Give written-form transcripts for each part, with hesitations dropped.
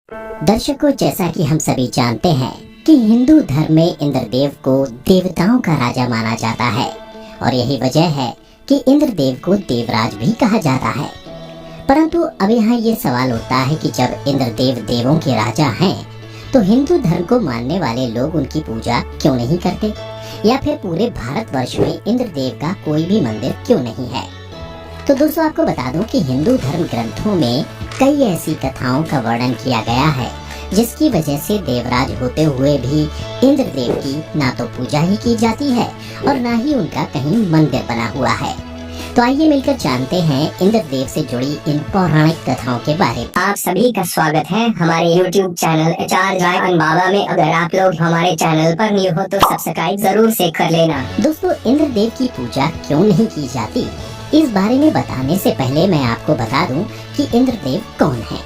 दर्शकों, जैसा कि हम सभी जानते हैं कि हिंदू धर्म में इंद्रदेव को देवताओं का राजा माना जाता है और यही वजह है कि इंद्रदेव को देवराज भी कहा जाता है। परंतु अब यहाँ ये सवाल उठता है कि जब इंद्रदेव देवों के राजा हैं, तो हिंदू धर्म को मानने वाले लोग उनकी पूजा क्यों नहीं करते, या फिर पूरे भारतवर्ष में इंद्रदेव का कोई भी मंदिर क्यों नहीं है। तो दोस्तों, आपको बता दूं कि हिंदू धर्म ग्रंथों में कई ऐसी कथाओं का वर्णन किया गया है जिसकी वजह से देवराज होते हुए भी इंद्रदेव की ना तो पूजा ही की जाती है और ना ही उनका कहीं मंदिर बना हुआ है। तो आइए मिलकर जानते हैं इंद्रदेव से जुड़ी इन पौराणिक कथाओं के बारे में। आप सभी का स्वागत है हमारे YouTube चैनल एचआर गायन बाबा में। अगर आप लोग हमारे चैनल पर न्यू हो तो सब्सक्राइब जरूर से कर लेना। दोस्तों, इंद्रदेव की पूजा क्यों नहीं की जाती, इस बारे में बताने से पहले मैं आपको बता दूं कि इंद्रदेव कौन है।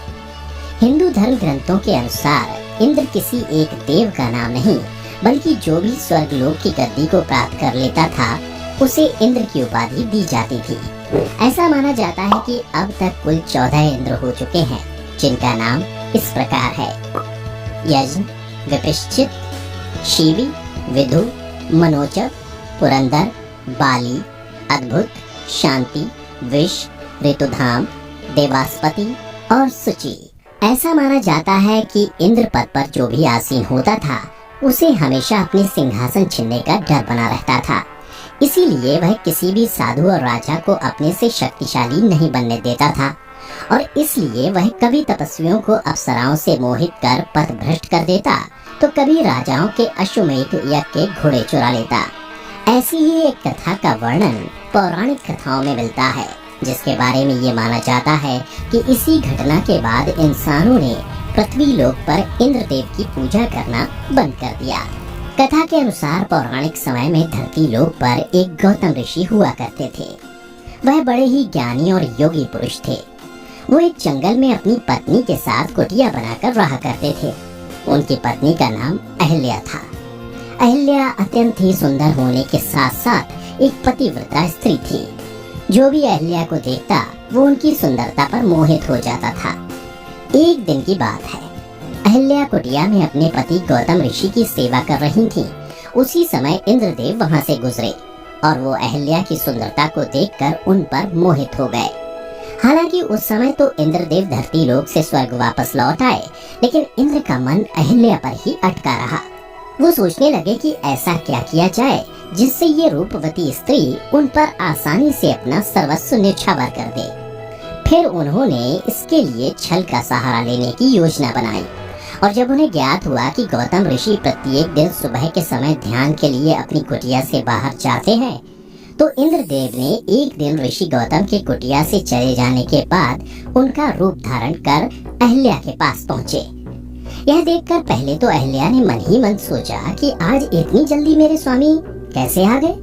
हिंदू धर्म ग्रंथों के अनुसार इंद्र किसी एक देव का नाम नहीं, बल्कि जो भी स्वर्गलोक की गद्दी को प्राप्त कर लेता था उसे इंद्र की उपाधि दी जाती थी। ऐसा माना जाता है कि अब तक कुल 14 इंद्र हो चुके हैं, जिनका नाम इस प्रकार है: यज्ञ, विपश्चित, शिवी, विधु, मनोचव, पुरंदर, बाली, अद्भुत, शांति, विष, ऋतुधाम, देवास्पति और सुचि। ऐसा माना जाता है कि इंद्र पद पर जो भी आसीन होता था उसे हमेशा अपने सिंहासन छीनने का डर बना रहता था। इसीलिए वह किसी भी साधु और राजा को अपने से शक्तिशाली नहीं बनने देता था और इसलिए वह कभी तपस्वियों को अप्सराओं से मोहित कर पथ भ्रष्ट कर देता, तो कभी राजाओं के अश्वमेध यज्ञ के घोड़े चुरा लेता। ऐसी ही एक कथा का वर्णन पौराणिक कथाओं में मिलता है, जिसके बारे में ये माना जाता है कि इसी घटना के बाद इंसानों ने पृथ्वी लोक पर इंद्रदेव की पूजा करना बंद कर दिया। कथा के अनुसार पौराणिक समय में धरती लोक पर एक गौतम ऋषि हुआ करते थे। वह बड़े ही ज्ञानी और योगी पुरुष थे। वो एक जंगल में अपनी पत्नी के साथ कुटिया बनाकर रहा करते थे। उनकी पत्नी का नाम अहिल्या था। अहिल्या अत्यंत ही सुंदर होने के साथ साथ एक पतिव्रता स्त्री थी। जो भी अहिल्या को देखता वो उनकी सुंदरता पर मोहित हो जाता था। एक दिन की बात है, अहिल्या कुटिया में अपने पति गौतम ऋषि की सेवा कर रही थी। उसी समय इंद्रदेव वहां से गुजरे और वो अहिल्या की सुंदरता को देखकर उन पर मोहित हो गए। हालांकि उस समय तो इंद्रदेव धरती लोक से स्वर्ग वापस लौट आए, लेकिन इंद्र का मन अहिल्या पर ही अटका रहा। वो सोचने लगे कि ऐसा क्या किया जाए जिससे ये रूपवती स्त्री उन पर आसानी से अपना सर्वस्व न्यौछावर कर दे। फिर उन्होंने इसके लिए छल का सहारा लेने की योजना बनाई और जब उन्हें ज्ञात हुआ कि गौतम ऋषि प्रत्येक दिन सुबह के समय ध्यान के लिए अपनी कुटिया से बाहर जाते हैं, तो इंद्रदेव ने एक दिन ऋषि गौतम के कुटिया से चले जाने के बाद उनका रूप धारण कर अहिल्या के पास पहुँचे। यह देखकर पहले तो अहिल्या ने मन ही मन सोचा कि आज इतनी जल्दी मेरे स्वामी कैसे आ गए,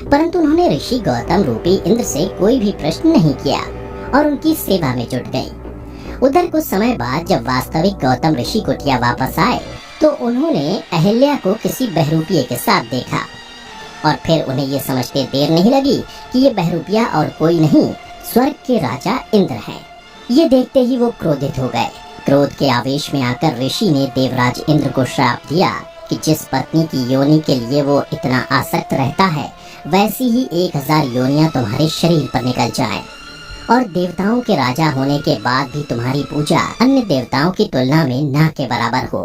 परंतु उन्होंने ऋषि गौतम रूपी इंद्र से कोई भी प्रश्न नहीं किया और उनकी सेवा में जुट गई। उधर कुछ समय बाद जब वास्तविक गौतम ऋषि कुटिया वापस आए, तो उन्होंने अहिल्या को किसी बहरूपिये के साथ देखा और फिर उन्हें ये समझते देर नहीं लगी कि ये बहरूपिया और कोई नहीं, स्वर्ग के राजा इंद्र हैं। ये देखते ही वो क्रोधित हो गए। क्रोध के आवेश में आकर ऋषि ने देवराज इंद्र को श्राप दिया कि जिस पत्नी की योनि के लिए वो इतना आसक्त रहता है, वैसी ही 1000 योनियां तुम्हारे शरीर पर निकल जाएं और देवताओं के राजा होने के बाद भी तुम्हारी पूजा अन्य देवताओं की तुलना में ना के बराबर हो।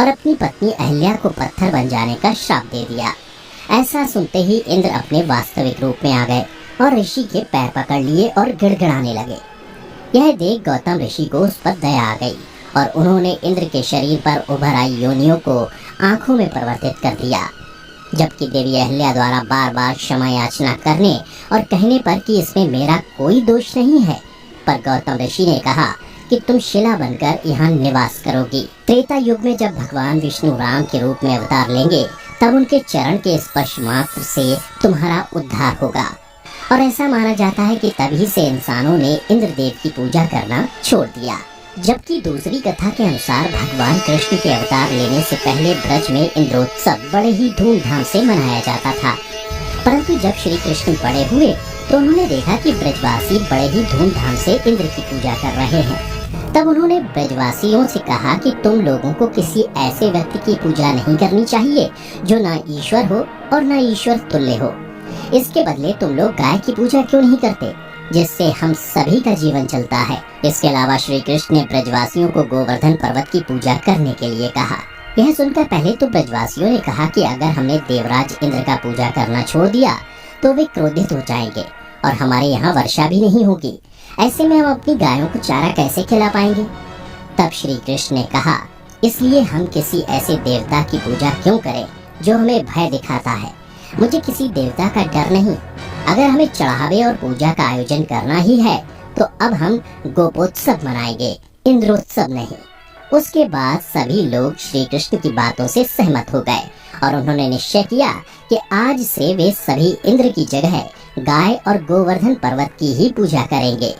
और अपनी पत्नी अहिल्या को पत्थर बन जाने का श्राप दे दिया। ऐसा सुनते ही इंद्र अपने वास्तविक रूप में आ गए और ऋषि के पैर पकड़ लिए और गिड़गिड़ाने लगे। यह देख गौतम ऋषि को उस पर दया आ गई और उन्होंने इंद्र के शरीर पर उभर आई योनियों को आंखों में परिवर्तित कर दिया। जबकि देवी अहिल्या द्वारा बार बार क्षमा याचना करने और कहने पर कि इसमें मेरा कोई दोष नहीं है, पर गौतम ऋषि ने कहा कि तुम शिला बनकर यहाँ निवास करोगी। त्रेता युग में जब भगवान विष्णु राम के रूप में अवतार लेंगे, तब उनके चरण के स्पर्श मात्र से तुम्हारा उद्धार होगा। और ऐसा माना जाता है कि तभी से इंसानों ने इंद्रदेव की पूजा करना छोड़ दिया। जबकि दूसरी कथा के अनुसार भगवान कृष्ण के अवतार लेने से पहले ब्रज में इंद्रोत्सव बड़े ही धूमधाम से मनाया जाता था, परंतु जब श्री कृष्ण बड़े हुए तो उन्होंने देखा कि ब्रजवासी बड़े ही धूमधाम से इंद्र की पूजा कर रहे हैं। तब उन्होंने ब्रजवासियों से कहा कि तुम लोगों को किसी ऐसे व्यक्ति की पूजा नहीं करनी चाहिए जो ना ईश्वर हो और ना ईश्वर तुल्य हो। इसके बदले तुम लोग गाय की पूजा क्यों नहीं करते, जिससे हम सभी का जीवन चलता है। इसके अलावा श्री कृष्ण ने ब्रजवासियों को गोवर्धन पर्वत की पूजा करने के लिए कहा। यह सुनकर पहले तो ब्रजवासियों ने कहा कि अगर हमने देवराज इंद्र का पूजा करना छोड़ दिया तो वे क्रोधित हो जाएंगे और हमारे यहाँ वर्षा भी नहीं होगी। ऐसे में हम अपनी गायों को चारा कैसे खिला पाएंगे। तब श्री कृष्ण ने कहा, इसलिए हम किसी ऐसे देवता की पूजा क्यों करें जो हमें भय दिखाता है। मुझे किसी देवता का डर नहीं। अगर हमें चढ़ावे और पूजा का आयोजन करना ही है तो अब हम गोपोत्सव मनाएंगे, इंद्रोत्सव नहीं। उसके बाद सभी लोग श्री कृष्ण की बातों से सहमत हो गए और उन्होंने निश्चय किया कि आज से वे सभी इंद्र की जगह गाय और गोवर्धन पर्वत की ही पूजा करेंगे।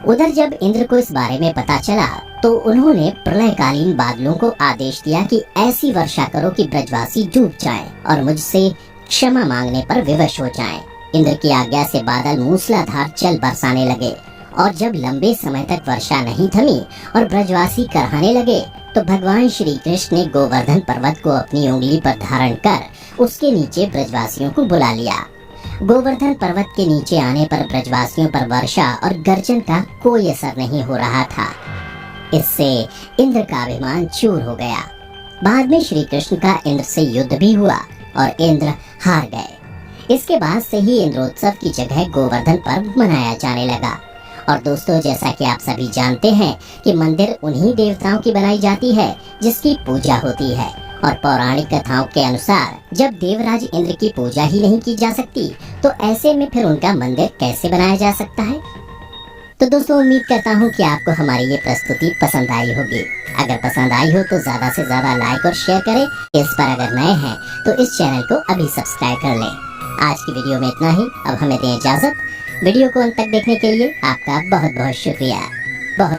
उधर जब इंद्र को इस बारे में पता चला तो उन्होंने प्रलयकालीन बादलों को आदेश दिया कि ऐसी वर्षा करो कि ब्रजवासी डूब जाएं और मुझसे क्षमा मांगने पर विवश हो जाएं। इंद्र की आज्ञा से बादल मूसलाधार जल बरसाने लगे और जब लंबे समय तक वर्षा नहीं थमी और ब्रजवासी कराहने लगे तो भगवान श्री कृष्ण ने गोवर्धन पर्वत को अपनी उंगली पर धारण कर उसके नीचे ब्रजवासियों को बुला लिया। गोवर्धन पर्वत के नीचे आने पर ब्रजवासियों पर वर्षा और गर्जन का कोई असर नहीं हो रहा था। इससे इंद्र का अभिमान चूर हो गया। बाद में श्री कृष्ण का इंद्र से युद्ध भी हुआ और इंद्र हार गए। इसके बाद से ही इंद्रोत्सव की जगह गोवर्धन पर्व मनाया जाने लगा। और दोस्तों, जैसा कि आप सभी जानते हैं कि मंदिर उन्हीं देवताओं की बनाई जाती है जिसकी पूजा होती है। और पौराणिक कथाओं के अनुसार जब देवराज इंद्र की पूजा ही नहीं की जा सकती तो ऐसे में फिर उनका मंदिर कैसे बनाया जा सकता है। तो दोस्तों, उम्मीद करता हूँ कि आपको हमारी ये प्रस्तुति पसंद आई होगी। अगर पसंद आई हो तो ज्यादा से ज्यादा लाइक और शेयर करें। इस पर अगर नए हैं तो इस चैनल को अभी सब्सक्राइब कर लें। आज की वीडियो में इतना ही। अब हमें दें इजाजत। वीडियो को अंत तक देखने के लिए आपका बहुत बहुत शुक्रिया। बहुत